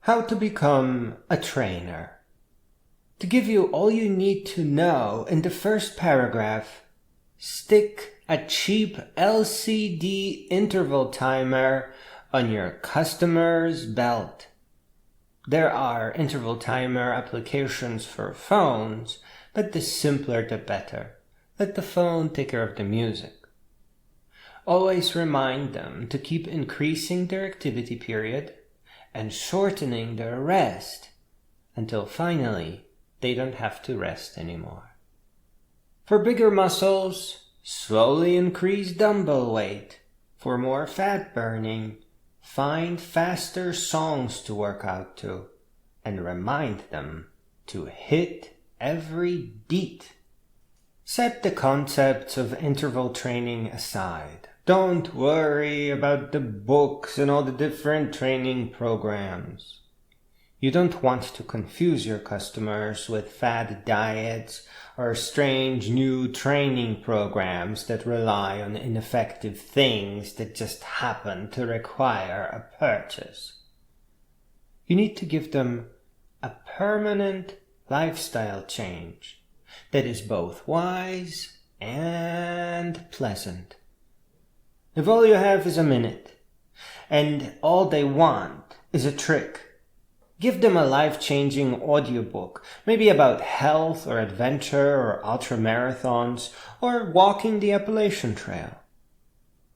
How to become a trainer. To give you all you need to know in the first paragraph, stick a cheap LCD interval timer on your customer's belt. There are interval timer applications for phones, but the simpler the better. Let the phone take care of the music. Always remind them to keep increasing their activity period and shortening their rest until finally they don't have to rest anymore. For bigger muscles, slowly increase dumbbell weight. For more fat burning, find faster songs to work out to and remind them to hit every beat. Set the concepts of interval training aside. Don't worry about the books and all the different training programs. You don't want to confuse your customers with fad diets or strange new training programs that rely on ineffective things that just happen to require a purchase. You need to give them a permanent lifestyle change that is both wise and pleasant. If all you have is a minute, and all they want is a trick, give them a life-changing audiobook, maybe about health or adventure or ultramarathons or walking the Appalachian Trail.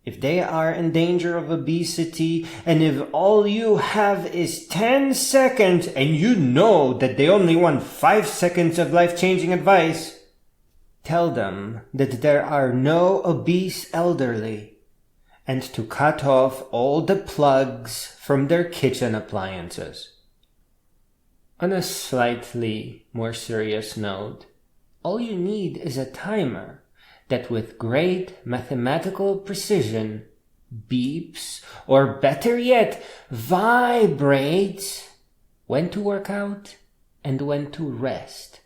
If they are in danger of obesity, and if all you have is 10 seconds and you know that they only want 5 seconds of life-changing advice, tell them that there are no obese elderly and to cut off all the plugs from their kitchen appliances. On a slightly more serious note, all you need is a timer that with great mathematical precision beeps, or better yet, vibrates when to work out and when to rest.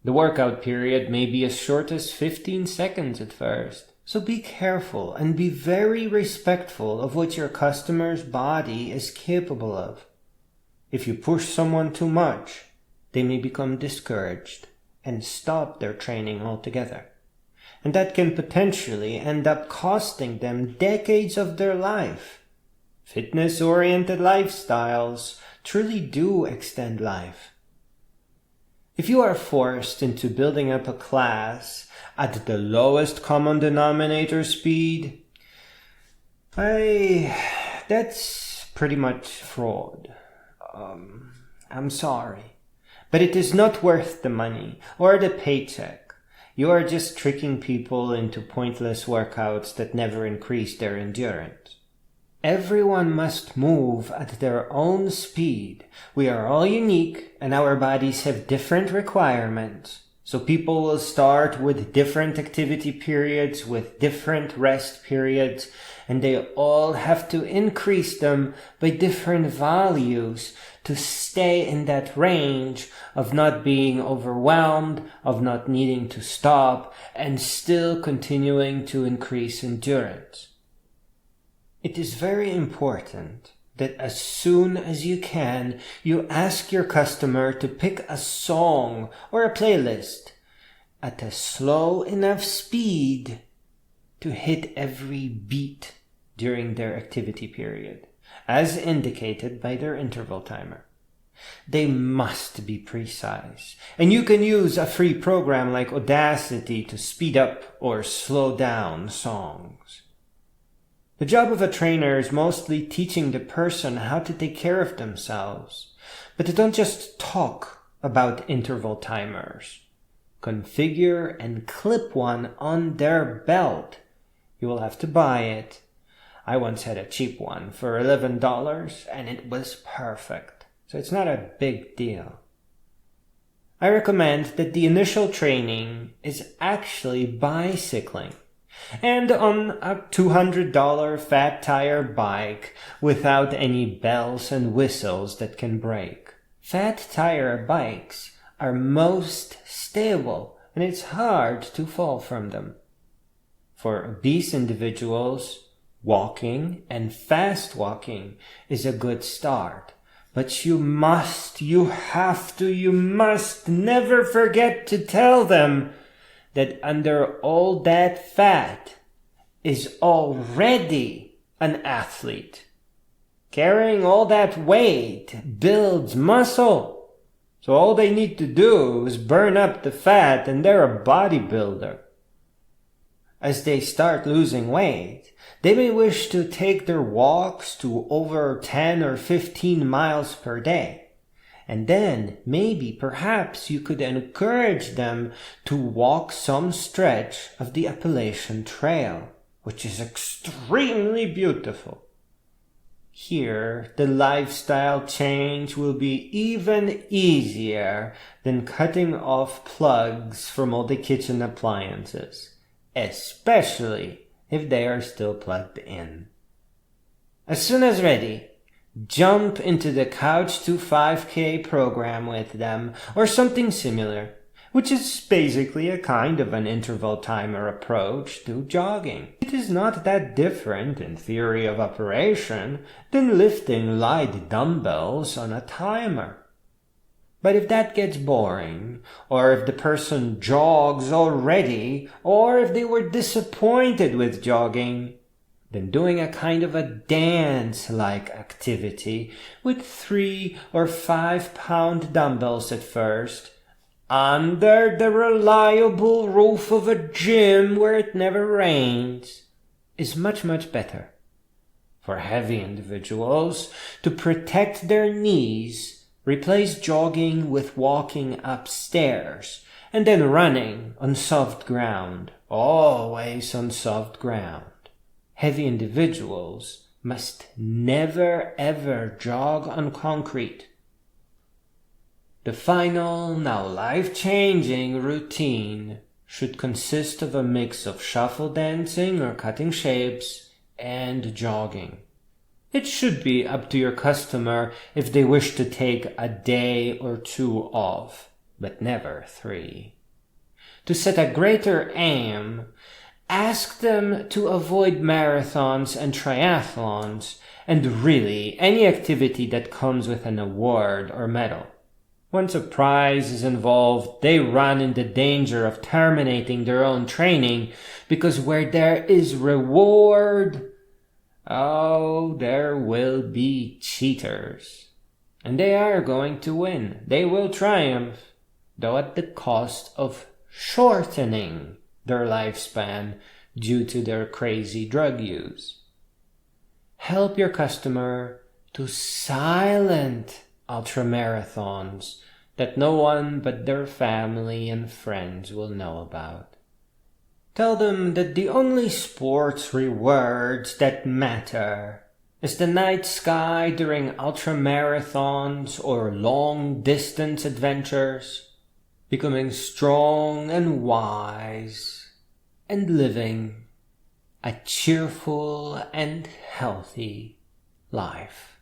The workout period may be as short as 15 seconds at first, so be careful and be very respectful of what your customer's body is capable of. If you push someone too much, they may become discouraged and stop their training altogether. And that can potentially end up costing them decades of their life. Fitness-oriented lifestyles truly do extend life. If you are forced into building up a class at the lowest common denominator speed, that's pretty much fraud. I'm sorry, but it is not worth the money or the paycheck. You are just tricking people into pointless workouts that never increase their endurance. Everyone must move at their own speed. We are all unique and our bodies have different requirements. So people will start with different activity periods, with different rest periods, and they all have to increase them by different values to stay in that range of not being overwhelmed, of not needing to stop, and still continuing to increase endurance. It is very important that as soon as you can, you ask your customer to pick a song or a playlist at a slow enough speed to hit every beat during their activity period, as indicated by their interval timer. They must be precise, and you can use a free program like Audacity to speed up or slow down songs. The job of a trainer is mostly teaching the person how to take care of themselves. But don't just talk about interval timers. Configure and clip one on their belt. You will have to buy it. I once had a cheap one for $11 and it was perfect. So it's not a big deal. I recommend that the initial training is actually bicycling. And on a $200 fat tire bike without any bells and whistles that can break. Fat tire bikes are most stable and it's hard to fall from them. For obese individuals, walking and fast walking is a good start. But you must never forget to tell them that under all that fat is already an athlete. Carrying all that weight builds muscle. So all they need to do is burn up the fat and they're a bodybuilder. As they start losing weight, they may wish to take their walks to over 10 or 15 miles per day. And then perhaps you could encourage them to walk some stretch of the Appalachian Trail, which is extremely beautiful. Here, the lifestyle change will be even easier than cutting off plugs from all the kitchen appliances, especially if they are still plugged in. As soon as ready, jump into the Couch to 5K program with them, or something similar, which is basically a kind of an interval timer approach to jogging. It is not that different in theory of operation than lifting light dumbbells on a timer. But if that gets boring, or if the person jogs already, or if they were disappointed with jogging, then doing a kind of a dance-like activity with 3 or 5 pound dumbbells at first, under the reliable roof of a gym where it never rains, is much, much better. For heavy individuals, to protect their knees, replace jogging with walking upstairs, and then running on soft ground, always on soft ground. Heavy individuals must never ever jog on concrete. The final, now life-changing routine should consist of a mix of shuffle dancing or cutting shapes and jogging. It should be up to your customer if they wish to take a day or 2 off, but never 3. To set a greater aim, ask them to avoid marathons and triathlons, and really any activity that comes with an award or medal. Once a prize is involved, they run into danger of terminating their own training, because where there is reward, there will be cheaters. And they are going to win. They will triumph, though at the cost of shortening their lifespan due to their crazy drug use. Help your customer to silent ultramarathons that no one but their family and friends will know about. Tell them that the only sports rewards that matter is the night sky during ultramarathons or long-distance adventures, becoming strong and wise, and living a cheerful and healthy life.